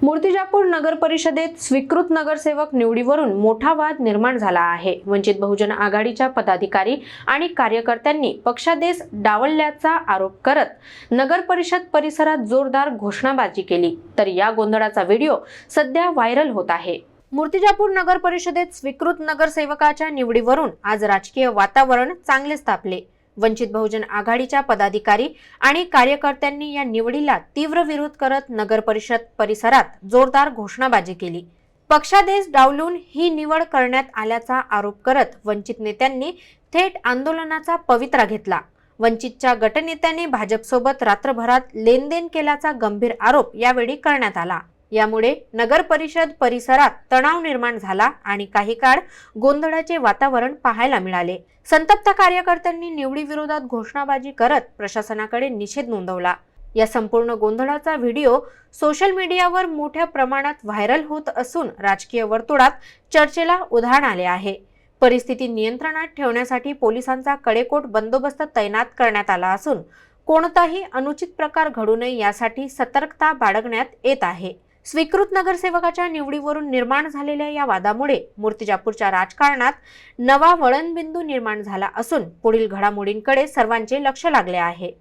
मूर्तिजापूर नगर परिषदेत स्वीकृत नगरसेवक निवडीवरून मोठा वाद निर्माण झाला आहे। वंचित बहुजन आघाडीच्या पदाधिकारी आणि कार्यकर्त्यांनी पक्षादेश डावलल्याचा आरोप करत नगर परिषद परिसरात जोरदार घोषणाबाजी केली, तर या गोंधळाचा व्हिडिओ सध्या व्हायरल होत आहे। मूर्तिजापूर नगर परिषदेत स्वीकृत नगरसेवकाच्या निवडीवरून आज राजकीय वातावरण चांगलेच तापले। वंचित बहुजन आघाडीच्या पदाधिकारी आणि कार्यकर्त्यांनी या निवडीला तीव्र विरोध करत नगर परिषद परिसरात जोरदार घोषणाबाजी केली। पक्षादेश डावलून ही निवड करण्यात आल्याचा आरोप करत वंचित नेत्यांनी थेट आंदोलनाचा पवित्रा घेतला। वंचितच्या गटनेत्यांनी भाजपसोबत रात्रभरात लेनदेन केल्याचा गंभीर आरोप यावेळी करण्यात आला। यामुळे नगर परिषद परिसरात तणाव निर्माण झाला आणि काही काळ गोंधळाचे वातावरण पाहायला मिळाले। संतप्त कार्यकर्त्यांनी निवडी विरोधात घोषणाबाजी करत प्रशासनाकडे निषेध नोंदवला। या संपूर्ण गोंधळाचा व्हिडिओ सोशल मीडियावर मोठ्या प्रमाणात व्हायरल होत असून राजकीय वर्तुळात चर्चेला उधाण आले आहे। परिस्थिती नियंत्रणात ठेवण्यासाठी पोलिसांचा कडेकोट बंदोबस्त तैनात करण्यात आला असून कोणताही अनुचित प्रकार घडू नये यासाठी सतर्कता बाळगण्यात येत आहे। स्वीकृत नगरसेवकाच्या निवडीवरून निर्माण झालेल्या या वादामुळे मूर्तिजापूरच्या राजकारणात नवा वळणबिंदू निर्माण झाला असून पुढील घडामोडींकडे सर्वांचे लक्ष लागले आहे।